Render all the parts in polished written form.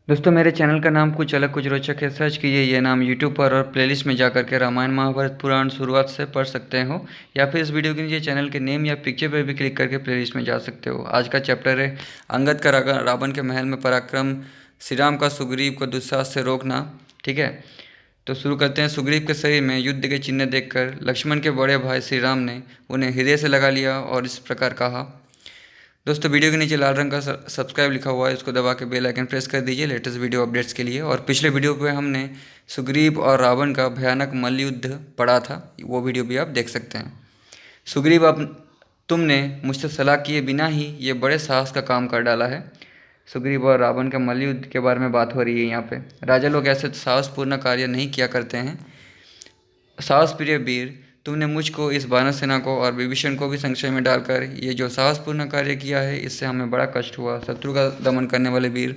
दोस्तों मेरे चैनल का नाम कुछ अलग कुछ रोचक है। सर्च कीजिए ये नाम यूट्यूब पर और प्लेलिस्ट में जाकर के रामायण महाभारत पुराण शुरुआत से पढ़ सकते हो, या फिर इस वीडियो के नीचे चैनल के नेम या पिक्चर पर भी क्लिक करके प्लेलिस्ट में जा सकते हो। आज का चैप्टर है अंगद का रावण के महल में पराक्रम, श्री राम का सुग्रीव को दुस्साहस से रोकना। ठीक है, तो शुरू करते हैं। सुग्रीव के शरीर में युद्ध के चिन्ह देखकर लक्ष्मण के बड़े भाई श्री राम ने उन्हें हृदय से लगा लिया और इस प्रकार कहा। दोस्तों वीडियो के नीचे लाल रंग का सब्सक्राइब लिखा हुआ है, इसको दबा के बेल आइकन प्रेस कर दीजिए लेटेस्ट वीडियो अपडेट्स के लिए। और पिछले वीडियो पे हमने सुग्रीव और रावण का भयानक मल्ल युद्ध पढ़ा था, वो वीडियो भी आप देख सकते हैं। सुग्रीव, अब तुमने मुझसे सलाह किए बिना ही ये बड़े साहस का काम कर डाला है। सुग्रीव और रावण का मल्ल युद्ध के बारे में बात हो रही है यहाँ पे। राजा लोग ऐसे साहसपूर्ण कार्य नहीं किया करते हैं। साहस प्रिय वीर, तुमने मुझको, इस वानर सेना को और विभीषण को भी संशय में डालकर ये जो साहसपूर्ण कार्य किया है, इससे हमें बड़ा कष्ट हुआ। शत्रु का दमन करने वाले वीर,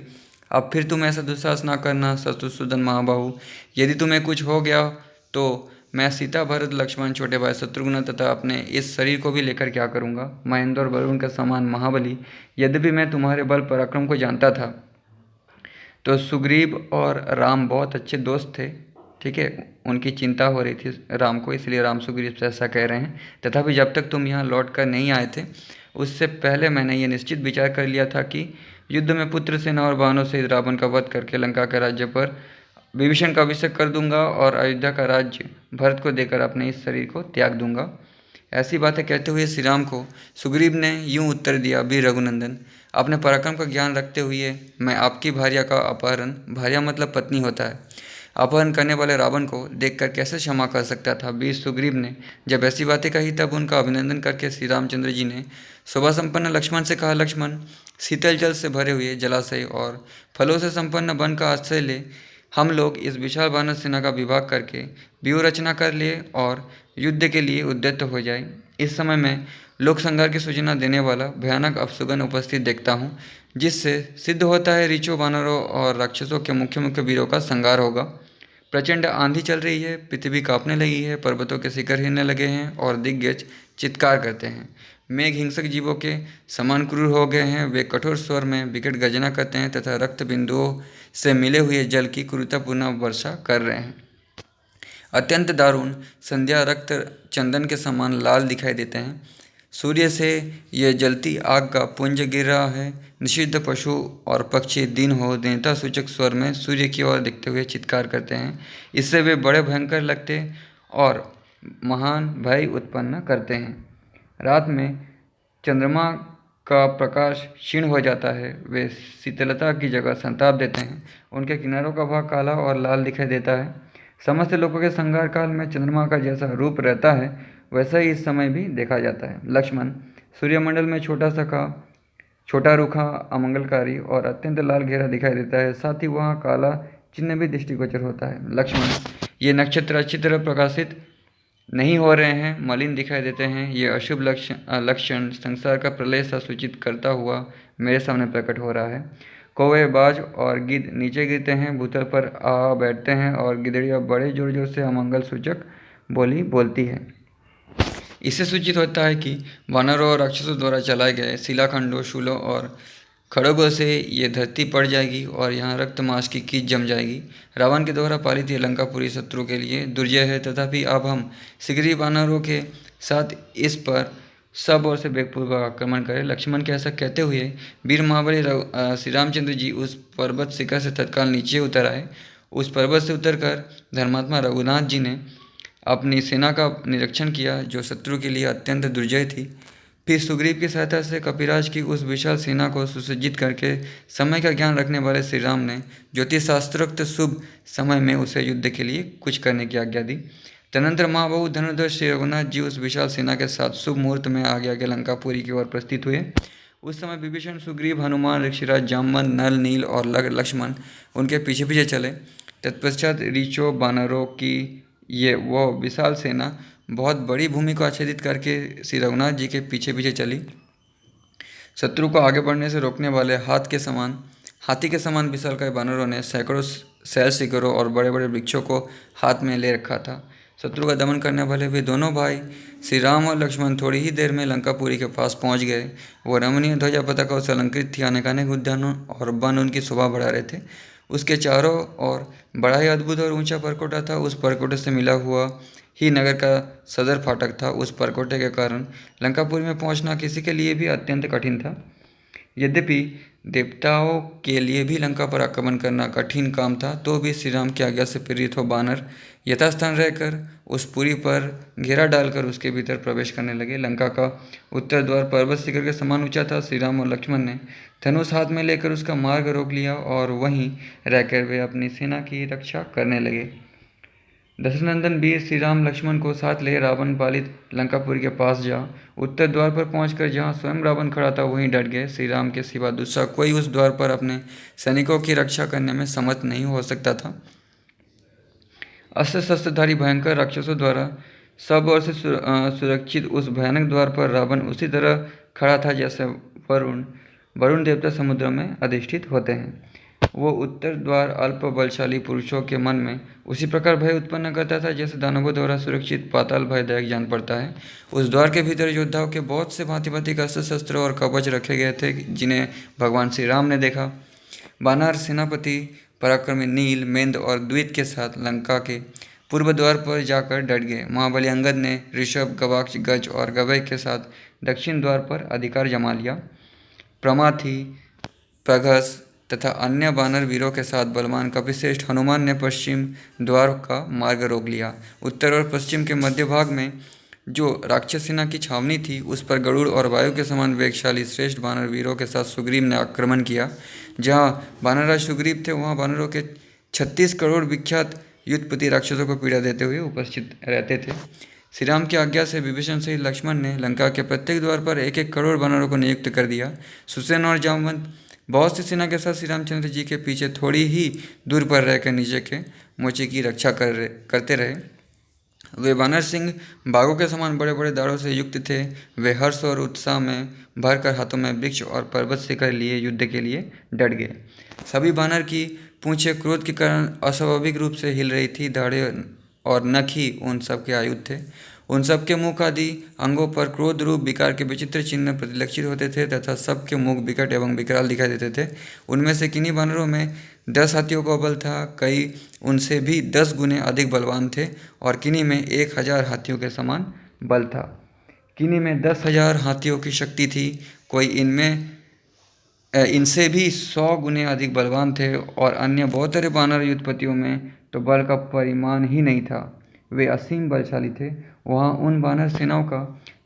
अब फिर तुम ऐसा दुस्साहस ना करना। शत्रुसूदन महाबाहु, यदि तुम्हें कुछ हो गया तो मैं सीता, भरत, लक्ष्मण, छोटे भाई शत्रुघ्न तथा अपने इस शरीर को भी लेकर क्या करूँगा। महेंद्र और वरुण के समान महाबली, यद्यपि मैं तुम्हारे बल पराक्रम को जानता था। तो सुग्रीव और राम बहुत अच्छे दोस्त थे। ठीक है, उनकी चिंता हो रही थी राम को, इसलिए राम सुग्रीव से ऐसा कह रहे हैं। तथापि जब तक तुम यहाँ लौट कर नहीं आए थे, उससे पहले मैंने ये निश्चित विचार कर लिया था कि युद्ध में पुत्र सेना और वाहनों से रावण का वध करके लंका के राज्य पर विभीषण का अभिषेक कर दूंगा और अयोध्या का राज्य भरत को देकर अपने इस शरीर को त्याग दूंगा। ऐसी बातें कहते हुए श्री राम को सुग्रीव ने यूं उत्तर दिया, वीर रघुनंदन, अपने पराक्रम का ज्ञान रखते हुए मैं आपकी भार्या का अपहरण, भार्या मतलब पत्नी होता है, अपहरण करने वाले रावण को देखकर कैसे क्षमा कर सकता था। वीर सुग्रीव ने जब ऐसी बातें कही तब उनका अभिनंदन करके श्री रामचंद्र जी ने शोभा संपन्न लक्ष्मण से कहा, लक्ष्मण, शीतल जल से भरे हुए जलाशय और फलों से संपन्न वन का आश्रय ले। हम लोग इस विशाल वानर सेना का विभाग करके व्यूह रचना कर लिए और युद्ध के लिए उद्यत हो जाए। इस समय मैं लोक संहार की सूचना देने वाला भयानक अपशुगन उपस्थित देखता हूँ, जिससे सिद्ध होता है रीछों, वानरों और राक्षसों के मुख्य मुख्य वीरों का संहार होगा। प्रचंड आंधी चल रही है, पृथ्वी कांपने लगी है, पर्वतों के शिखर हिलने लगे हैं और दिग्गज चित्कार करते हैं। मेघ हिंसक जीवों के समान क्रूर हो गए हैं, वे कठोर स्वर में विकट गर्जना करते हैं तथा रक्त बिंदुओं से मिले हुए जल की क्रूरतापूर्ण वर्षा कर रहे हैं। अत्यंत दारुण संध्या रक्त चंदन के समान लाल दिखाई देते हैं। सूर्य से यह जलती आग का पुंज गिर रहा है। निषिद्ध पशु और पक्षी दिन हो देवता सूचक स्वर में सूर्य की ओर देखते हुए चित्कार करते हैं। इससे वे बड़े भयंकर लगते और महान भय उत्पन्न करते हैं। रात में चंद्रमा का प्रकाश क्षीण हो जाता है, वे शीतलता की जगह संताप देते हैं। उनके किनारों का भाग काला और लाल दिखाई देता है। समस्त लोगों के संहार काल में चंद्रमा का जैसा रूप रहता है, वैसा ही इस समय भी देखा जाता है। लक्ष्मण, सूर्यमंडल में छोटा रूखा, अमंगलकारी और अत्यंत लाल घेरा दिखाई देता है। साथ ही वहाँ काला चिन्ह भी दृष्टिगोचर होता है। लक्ष्मण, ये नक्षत्र अच्छी तरह प्रकाशित नहीं हो रहे हैं, मलिन दिखाई देते हैं। ये अशुभ लक्षण संसार का प्रलय सा सूचित करता हुआ मेरे सामने प्रकट हो रहा है। कौवे, बाज और गिद्ध नीचे गिरते हैं, भूतल पर आ बैठते हैं और गिदड़ियाँ बड़े जोर जोर से अमंगल सूचक बोली बोलती है। इससे सूचित होता है कि वानरों और राक्षसों द्वारा चलाए गए शिलाखंडों, शूलों और खड़गों से ये धरती पड़ जाएगी और यहाँ रक्त मांस की कीच जम जाएगी। रावण के द्वारा पालित ये लंकापुरी शत्रु के लिए दुर्जय है। तथापि अब हम शीघ्र ही वानरों के साथ इस पर सब ओर से वेगपूर्वक आक्रमण करें। लक्ष्मण के ऐसा कहते हुए वीर महाबली श्री रामचंद्र जी उस पर्वत शिखर से तत्काल नीचे उतर आए। उस पर्वत से उतरकर धर्मात्मा रघुनाथ जी ने अपनी सेना का निरीक्षण किया, जो शत्रु के लिए अत्यंत दुर्जय थी। फिर सुग्रीव की सहायता से कपिराज की उस विशाल सेना को सुसज्जित करके समय का ज्ञान रखने वाले श्री राम ने ज्योतिष शास्त्रोक्त शुभ समय में उसे युद्ध के लिए कुछ करने की आज्ञा दी। तदनंतर महाबाहु धनुर्धर श्री रघुनाथ जी उस विशाल सेना के साथ शुभ मुहूर्त में आगे लंकापुरी की ओर प्रस्थित हुए। उस समय विभीषण, सुग्रीव, हनुमान, ऋषिराज, जामवंत, नल, नील और लक्ष्मण उनके पीछे पीछे चले। तत्पश्चात रीछों, वानरों की वो विशाल सेना बहुत बड़ी भूमि को आच्छादित करके श्री रघुनाथ जी के पीछे पीछे चली। शत्रु को आगे बढ़ने से रोकने वाले हाथी के समान विशालकाय वानरों ने सैकड़ों शैल शिखरों और बड़े बड़े वृक्षों को हाथ में ले रखा था। शत्रु का दमन करने वाले वे दोनों भाई श्री राम और लक्ष्मण थोड़ी ही देर में लंकापुरी के पास पहुंच गए। वो रमणीय ध्वजा पताका से अलंकृत थी। अनेकानेक उद्यानों और वन उनकी शोभा बढ़ा रहे थे। उसके चारों ओर बड़ा ही अद्भुत और ऊंचा परकोटा था। उस परकोटे से मिला हुआ ही नगर का सदर फाटक था। उस परकोटे के कारण लंकापुरी में पहुंचना किसी के लिए भी अत्यंत कठिन था। यद्यपि देवताओं के लिए भी लंका पर आक्रमण करना कठिन काम था, तो भी श्री राम की आज्ञा से प्रेरित हो बानर यथास्थान रहकर उस पुरी पर घेरा डालकर उसके भीतर प्रवेश करने लगे। लंका का उत्तर द्वार पर्वत शिखर के समान ऊंचा था। श्री राम और लक्ष्मण ने धनुष हाथ में लेकर उसका मार्ग रोक लिया और वहीं रहकर वे अपनी सेना की रक्षा करने लगे। दशरथनंदन वीर श्री राम लक्ष्मण को साथ ले रावण पालित लंकापुरी के पास जा उत्तर द्वार पर पहुंचकर जहां स्वयं रावण खड़ा था वहीं डट गए। श्री राम के सिवा दूसरा कोई उस द्वार पर अपने सैनिकों की रक्षा करने में समर्थ नहीं हो सकता था। अस्त्र शस्त्रधारी भयंकर राक्षसों द्वारा सब ओर से सुरक्षित उस भयानक द्वार पर रावण उसी तरह खड़ा था जैसे वरुण देवता समुद्र में अधिष्ठित होते हैं। वो उत्तर द्वार अल्प बलशाली पुरुषों के मन में उसी प्रकार भय उत्पन्न करता था जैसे दानवों द्वारा सुरक्षित पाताल भयदायक जान पड़ता है। उस द्वार के भीतर योद्धाओं के बहुत से भांति भांति के अस्त्र शस्त्र और कवच रखे गए थे जिन्हें भगवान श्री राम ने देखा। वानर सेनापति पराक्रमी नील मेंद और द्वित के साथ लंका के पूर्व द्वार पर जाकर डट गए। महाबली अंगद ने ऋषभ गवाक्ष गज और गवय के साथ दक्षिण द्वार पर अधिकार जमा लिया। प्रमाथी प्रघस तथा अन्य वानर वीरों के साथ बलवान कपिश्रेष्ठ हनुमान ने पश्चिम द्वार का मार्ग रोक लिया। उत्तर और पश्चिम के मध्य भाग में जो राक्षस सेना की छावनी थी उस पर गरुड़ और वायु के समान वेगशाली श्रेष्ठ वानर वीरों के साथ सुग्रीव ने आक्रमण किया। जहाँ वानरराज सुग्रीव थे वहाँ वानरों के 36 करोड़ विख्यात युद्धपति राक्षसों को पीड़ा देते हुए उपस्थित रहते थे। श्री राम की आज्ञा से विभीषण सहित लक्ष्मण ने लंका के प्रत्येक द्वार पर 1-1 करोड़ वानरों को नियुक्त कर दिया। सुसेन और जामवंत बहुत सी सेना के साथ श्री रामचंद्र जी के पीछे थोड़ी ही दूर पर रहकर नीचे के मोर्चे की रक्षा करते रहे। वे वानर सिंह बाघों के समान बड़े बड़े दाढ़ों से युक्त थे। वे हर्ष और उत्साह में भरकर हाथों में वृक्ष और पर्वत शिखर लिए युद्ध के लिए डट गए। सभी वानर की पूंछें क्रोध के कारण अस्वाभाविक रूप से हिल रही थी। दाढ़ें और नख ही उन सब के आयुध थे। उन सब के मुख आदि अंगों पर क्रोध रूप विकार के विचित्र चिन्ह प्रतिलक्षित होते थे तथा सबके मुख विकट एवं विकराल दिखाई देते थे। उनमें से किन्हीं वानरों में 10 हाथियों का बल था, कई उनसे भी 10 गुने अधिक बलवान थे और किन्हीं में 1000 हाथियों के समान बल था। किन्हीं में 10,000 हाथियों की शक्ति थी, कोई इनसे भी 100 गुने अधिक बलवान थे और अन्य बहुत सारे वानर युद्धपतियों में तो बल का परिमाण ही नहीं था। वे असीम बलशाली थे। वहाँ उन वानर सेनाओं का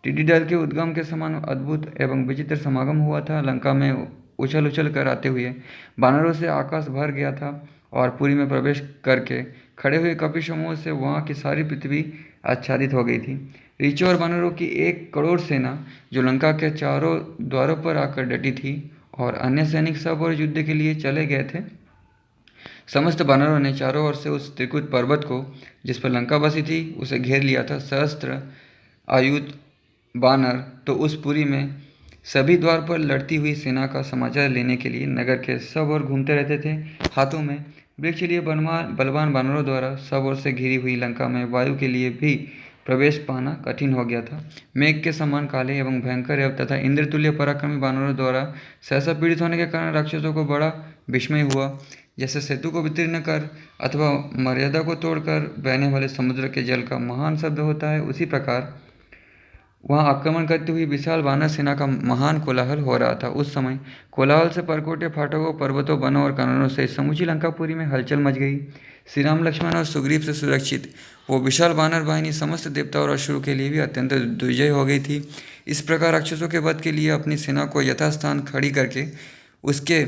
टिड्डी दल के उद्गम के समान अद्भुत एवं विचित्र समागम हुआ था। लंका में उछल उछल कर आते हुए वानरों से आकाश भर गया था और पुरी में प्रवेश करके खड़े हुए कपिसमूह से वहाँ की सारी पृथ्वी आच्छादित हो गई थी। ऋषियों और वानरों की 1 करोड़ सेना जो लंका के चारों द्वारों पर आकर डटी थी और अन्य सैनिक सब और युद्ध के लिए चले गए थे। समस्त वानरों ने चारों ओर से उस त्रिकुट पर्वत को जिस पर लंका बसी थी उसे घेर लिया था। सहस्त्र आयुध वानर तो उस पुरी में सभी द्वार पर लड़ती हुई सेना का समाचार लेने के लिए नगर के सब ओर घूमते रहते थे। हाथों में वृक्ष लिए बलवान वानरों द्वारा सब ओर से घिरी हुई लंका में वायु के लिए भी प्रवेश पाना कठिन हो गया था। मेघ के समान काले एवं भयंकर एवं तथा इंद्रतुल्य पराक्रमी वानरों द्वारा सहसा पीड़ित होने के कारण राक्षसों को बड़ा विस्मय हुआ। जैसे सेतु को वितीर्ण कर अथवा मर्यादा को तोड़कर बहने वाले समुद्र के जल का महान शब्द होता है, उसी प्रकार वहाँ आक्रमण करती हुई विशाल वानर सेना का महान कोलाहल हो रहा था। उस समय कोलाहल से परकोटे फाटकों पर्वतों वनों और काननों से समूची लंकापुरी में हलचल मच गई। श्री राम लक्ष्मण और सुग्रीव से सुरक्षित वो विशाल वानर बाहिनी समस्त देवताओं और असुरों के लिए भी अत्यंत दुर्जय हो गई थी। इस प्रकार राक्षसों के वध के लिए अपनी सेना को यथास्थान खड़ी करके उसके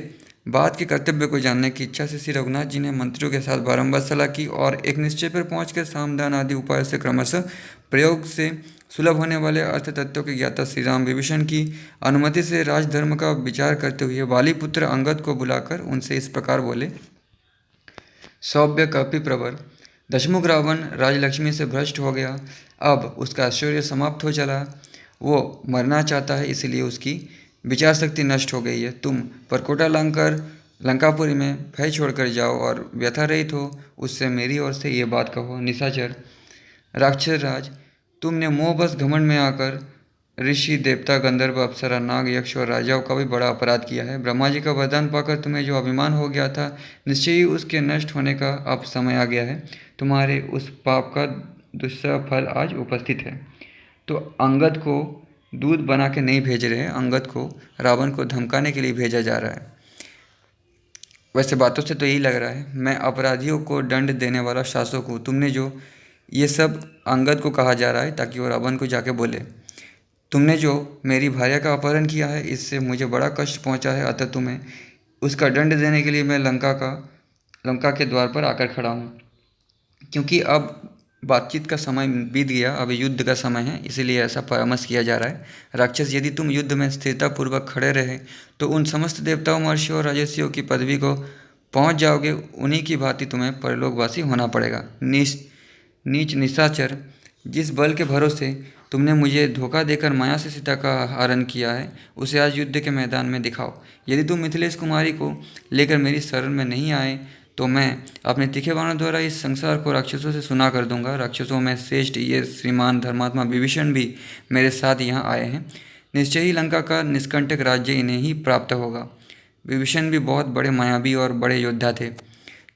बाद के कर्तव्य को जानने की इच्छा से श्री रघुनाथ जी ने मंत्रियों के साथ बारंबार सलाह की और एक निश्चय पर पहुंचकर सामदान आदि उपायों से क्रमशः प्रयोग से सुलभ होने वाले अर्थ तत्वों के ज्ञाता श्री राम विभीषण की अनुमति से राजधर्म का विचार करते हुए वाली पुत्र अंगद को बुलाकर उनसे इस प्रकार बोले। सौभ्य कपि प्रवर, दशमुख रावण राजलक्ष्मी से भ्रष्ट हो गया। अब उसका ऐश्वर्य समाप्त हो चला। वो मरना चाहता है, इसलिए उसकी विचार शक्ति नष्ट हो गई है। तुम परकोटा लांघकर लंकापुरी में भय छोड़कर जाओ और व्यथा रहित हो उससे मेरी ओर से ये बात कहो। निशाचर राक्षस राज, तुमने मोहबस घमंड में आकर ऋषि, देवता, गंधर्व, अप्सरा, नाग, यक्ष और राजाओं का भी बड़ा अपराध किया है। ब्रह्मा जी का वरदान पाकर तुम्हें जो अभिमान हो गया था, निश्चय ही उसके नष्ट होने का अब समय आ गया है। तुम्हारे उस पाप का दूसरा फल आज उपस्थित है। तो अंगद को दूध बना के नहीं भेज रहे हैं, अंगद को रावण को धमकाने के लिए भेजा जा रहा है। वैसे बातों से तो यही लग रहा है, मैं अपराधियों को दंड देने वाला शासक हूँ। तुमने जो ये सब अंगद को कहा जा रहा है ताकि वो रावण को जाके बोले, तुमने जो मेरी भार्या का अपहरण किया है, इससे मुझे बड़ा कष्ट पहुंचा है, अतः तुम्हें उसका दंड देने के लिए मैं लंका के द्वार पर आकर खड़ा हूँ। क्योंकि अब बातचीत का समय बीत गया, अब युद्ध का समय है, इसीलिए ऐसा परामर्श किया जा रहा है। राक्षस, यदि तुम युद्ध में स्थिरतापूर्वक खड़े रहे तो उन समस्त देवताओं, महर्षियों और राजर्षियों की पदवी को पहुंच जाओगे। उन्हीं की भांति तुम्हें परलोकवासी होना पड़ेगा। नीच निशाचर, जिस बल के भरोसे तुमने मुझे धोखा देकर माया से सीता का हरण किया है, उसे आज युद्ध के मैदान में दिखाओ। यदि तुम मिथिलेश कुमारी को लेकर मेरी शरण में नहीं आए तो मैं अपने तीखे बाणों द्वारा इस संसार को राक्षसों से सुना कर दूंगा। राक्षसों में श्रेष्ठ ये श्रीमान धर्मात्मा विभीषण भी मेरे साथ यहाँ आए हैं। निश्चय ही लंका का निष्कंटक राज्य इन्हें ही प्राप्त होगा। विभीषण भी बहुत बड़े मायावी और बड़े योद्धा थे।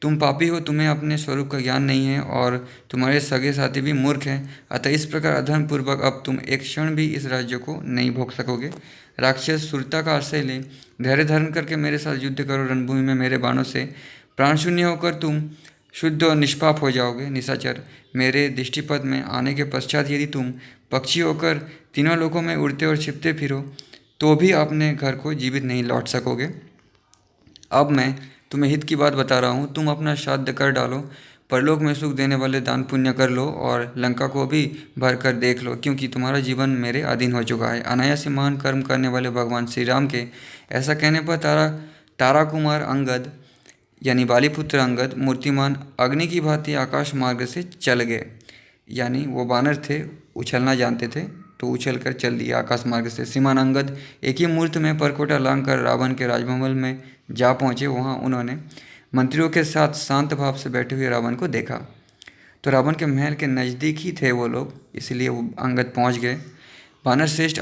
तुम पापी हो, तुम्हें अपने स्वरूप का ज्ञान नहीं है और तुम्हारे सगे साथी भी मूर्ख हैं। अतः इस प्रकार अधर्मपूर्वक अब तुम एक क्षण भी इस राज्य को नहीं भोग सकोगे। राक्षस, सुरता का आश्रय ले, धैर्य धारण करके मेरे साथ युद्ध करो। रणभूमि में मेरे बाणों से प्राण शून्य होकर तुम शुद्ध और निष्पाप हो जाओगे। निशाचर, मेरे दृष्टिपथ में आने के पश्चात यदि तुम पक्षी होकर तीनों लोकों में उड़ते और छिपते फिरो तो भी अपने घर को जीवित नहीं लौट सकोगे। अब मैं तुम्हें हित की बात बता रहा हूँ, तुम अपना श्राद्ध कर डालो, परलोक में सुख देने वाले दान पुण्य कर लो और लंका को भी भर कर देख लो, क्योंकि तुम्हारा जीवन मेरे अधीन हो चुका है। अनायास महान कर्म करने वाले भगवान श्री राम के ऐसा कहने पर तारा कुमार अंगद यानी बालीपुत्र अंगद मूर्तिमान अग्नि की भांति आकाश मार्ग से चल गए। यानी वो बानर थे, उछलना जानते थे, तो उछल कर चल दिया आकाश मार्ग से। श्रीमान अंगद एक ही मुहूर्त में परकोटा लांघ कर रावण के राजमहल में जा पहुँचे। वहाँ उन्होंने मंत्रियों के साथ शांत भाव से बैठे हुए रावण को देखा। तो रावण के महल के नज़दीक ही थे वो लोग, इसलिए वो अंगद पहुँच गए। वानर श्रेष्ठ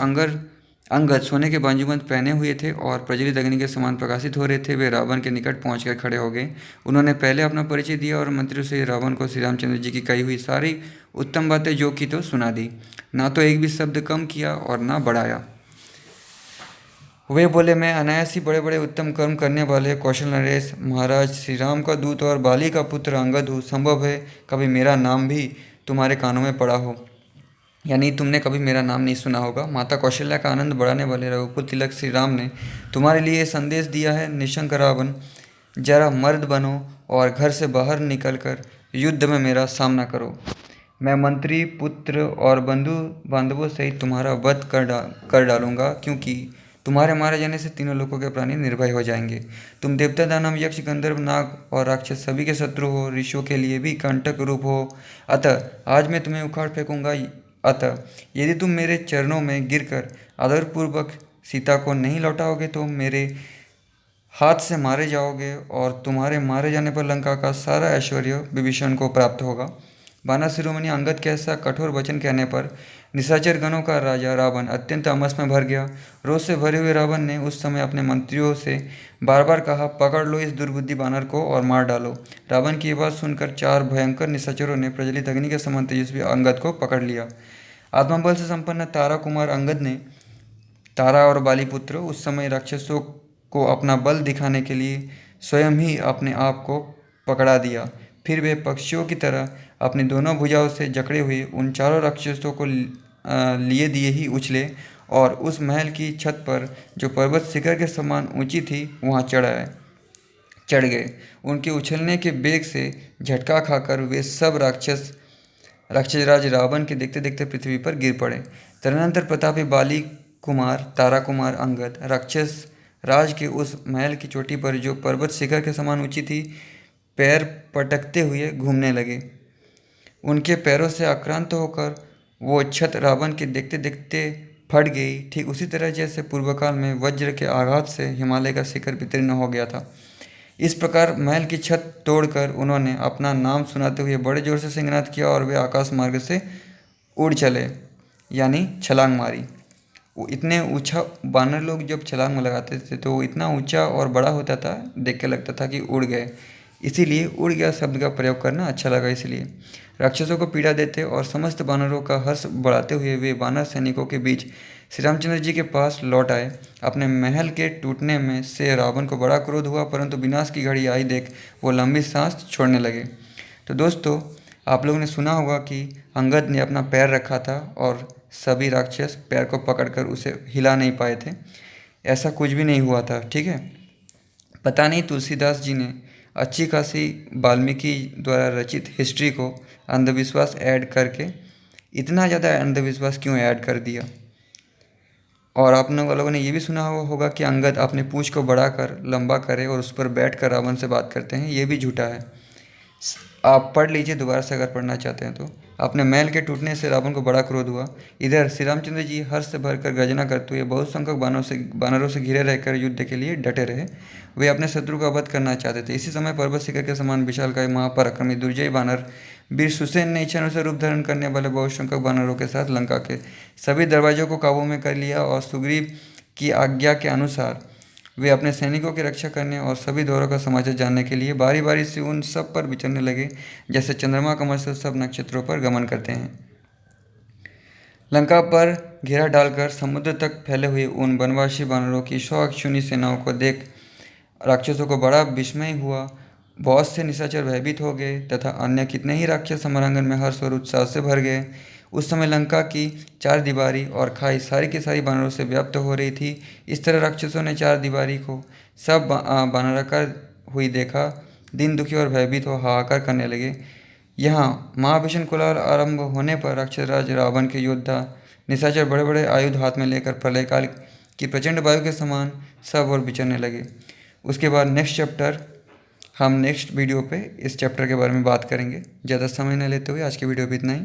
अंगद सोने के बांजूबंद पहने हुए थे और प्रज्वलित अग्नि के समान प्रकाशित हो रहे थे। वे रावण के निकट पहुंचकर खड़े हो गए। उन्होंने पहले अपना परिचय दिया और मंत्रियों से रावण को श्री रामचंद्र जी की कही हुई सारी उत्तम बातें जो की तो सुना दी, ना तो एक भी शब्द कम किया और ना बढ़ाया। वे बोले, मैं अनायास ही बड़े बड़े उत्तम कर्म करने वाले कौशल नरेश महाराज श्री राम का दूत और बाली का पुत्र अंगद हूँ। संभव है कभी मेरा नाम भी तुम्हारे कानों में पड़ा हो, यानी तुमने कभी मेरा नाम नहीं सुना होगा। माता कौशल्या का आनंद बढ़ाने वाले रघुकुल तिलक श्री राम ने तुम्हारे लिए संदेश दिया है, निशंक रावण, जरा मर्द बनो और घर से बाहर निकलकर युद्ध में मेरा सामना करो। मैं मंत्री, पुत्र और बंधु बांधवों सहित तुम्हारा वध कर डालूंगा, क्योंकि तुम्हारे मारे जाने से तीनों लोगों के प्राणी निर्भय हो जाएंगे। तुम देवता, दानव, यक्ष, गंधर्व, नाग और राक्षस सभी के शत्रु हो, ऋषियों के लिए भी कंटक रूप हो। अतः आज मैं तुम्हें उखाड़ फेंकूंगा। अतः यदि तुम मेरे चरणों में गिरकर आदरपूर्वक सीता को नहीं लौटाओगे तो मेरे हाथ से मारे जाओगे और तुम्हारे मारे जाने पर लंका का सारा ऐश्वर्य विभीषण को प्राप्त होगा। बाना शिरोमणि अंगद के ऐसा कठोर वचन कहने पर निशाचर गणों का राजा रावण अत्यंत अमस में भर गया। रोष से भरे हुए रावण ने उस समय अपने मंत्रियों से बार बार कहा, पकड़ लो इस दुर्बुद्धि बानर को और मार डालो। रावण की बात सुनकर चार भयंकर निशाचरों ने प्रज्वलित अग्नि के समान तेजस्वी अंगद को पकड़ लिया। आत्मबल से संपन्न तारा कुमार अंगद ने तारा और बालीपुत्र उस समय राक्षसों को अपना बल दिखाने के लिए स्वयं ही अपने आप को पकड़ा दिया। फिर वे पक्षियों की तरह अपनी दोनों भुजाओं से जकड़े हुए उन चारों राक्षसों को लिए दिए ही उछले और उस महल की छत पर जो पर्वत शिखर के समान ऊंची थी वहां चढ़ गए। उनके उछलने के बेग से झटका खाकर वे सब राक्षसराज रावण के देखते देखते पृथ्वी पर गिर पड़े। तदनंतर प्रतापी बाली कुमार तारा कुमार अंगद राक्षस राज के उस महल की चोटी पर जो पर्वत शिखर के समान ऊंची थी पैर पटकते हुए घूमने लगे। उनके पैरों से आक्रांत होकर वो छत रावण के देखते देखते फट गई, ठीक उसी तरह जैसे पूर्वकाल में वज्र के आघात से हिमालय का शिखर वितीर्ण हो गया था। इस प्रकार महल की छत तोड़कर उन्होंने अपना नाम सुनाते हुए बड़े जोर से सिंहनाद किया और वे आकाश मार्ग से उड़ चले, यानी छलांग मारी। वो इतने ऊंचा, बानर लोग जब छलांग में लगाते थे तो वो इतना ऊंचा और बड़ा होता था, देख के लगता था कि उड़ गए। इसीलिए उड़ गया शब्द का प्रयोग करना अच्छा लगा। इसलिए राक्षसों को पीड़ा देते और समस्त बानरों का हर्ष बढ़ाते हुए वे बानर सैनिकों के बीच श्री रामचंद्र जी के पास लौट आए। अपने महल के टूटने में से रावण को बड़ा क्रोध हुआ, परंतु विनाश की घड़ी आई देख वो लंबी सांस छोड़ने लगे। तो दोस्तों, आप लोगों ने सुना होगा कि अंगद ने अपना पैर रखा था और सभी राक्षस पैर को पकड़कर उसे हिला नहीं पाए थे। ऐसा कुछ भी नहीं हुआ था, ठीक है। पता नहीं तुलसीदास जी ने अच्छी खासी वाल्मीकि द्वारा रचित हिस्ट्री को अंधविश्वास ऐड करके इतना ज़्यादा अंधविश्वास क्यों ऐड कर दिया। और आप लोगों ने ये भी सुना होगा कि अंगद अपने पूंछ को बढ़ाकर लंबा करे और उस पर बैठकर रावण से बात करते हैं। ये भी झूठा है। आप पढ़ लीजिए दोबारा से अगर पढ़ना चाहते हैं तो। अपने महल के टूटने से रावण को बड़ा क्रोध हुआ। इधर श्री रामचंद्र जी हर्ष से भरकर गर्जना करते हुए बहुत संख्यक बानरों से घिरे रहकर युद्ध के लिए डटे रहे। वे अपने शत्रु का वध करना चाहते थे। इसी समय पर्वत शिखर के समान विशालकाय महापराक्रमी दुर्जय बानर वीर सुसेन ने इच्छानुसार रूप धारण करने वाले बहुसंख्यक बानरों के साथ लंका के सभी दरवाजों को काबू में कर लिया और सुग्रीव की आज्ञा के अनुसार वे अपने सैनिकों की रक्षा करने और सभी दौरों का समाचार जानने के लिए बारी बारी से उन सब पर विचरने लगे, जैसे चंद्रमा कमल से सब नक्षत्रों पर गमन करते हैं। लंका पर घेरा डालकर समुद्र तक फैले हुए उन वनवासी बानरों की 100 अक्षौहिणी सेनाओं को देख राक्षसों को बड़ा विस्मय हुआ। बहुत से निशाचर भयभीत हो गए तथा अन्य कितने ही राक्षस समरांगन में हर्ष और उत्साह से भर गए। उस समय लंका की चार दीवारी और खाई सारी की सारी बानरों से व्याप्त हो रही थी। इस तरह राक्षसों ने चार दीवारी को सब बानराकार हुई देखा। दिन दुखी और भयभीत हो हाहाकार करने लगे। यहाँ महाभीषण कोलाहल आरंभ होने पर राक्षस राज रावण के योद्धा निशाचर बड़े बड़े आयुध हाथ में लेकर प्रलयकाल की प्रचंड वायु के समान सब और विचरने लगे। उसके बाद नेक्स्ट चैप्टर हम नेक्स्ट वीडियो पे इस चैप्टर के बारे में बात करेंगे। ज़्यादा समय न लेते हुए आज की वीडियो भी इतना ही।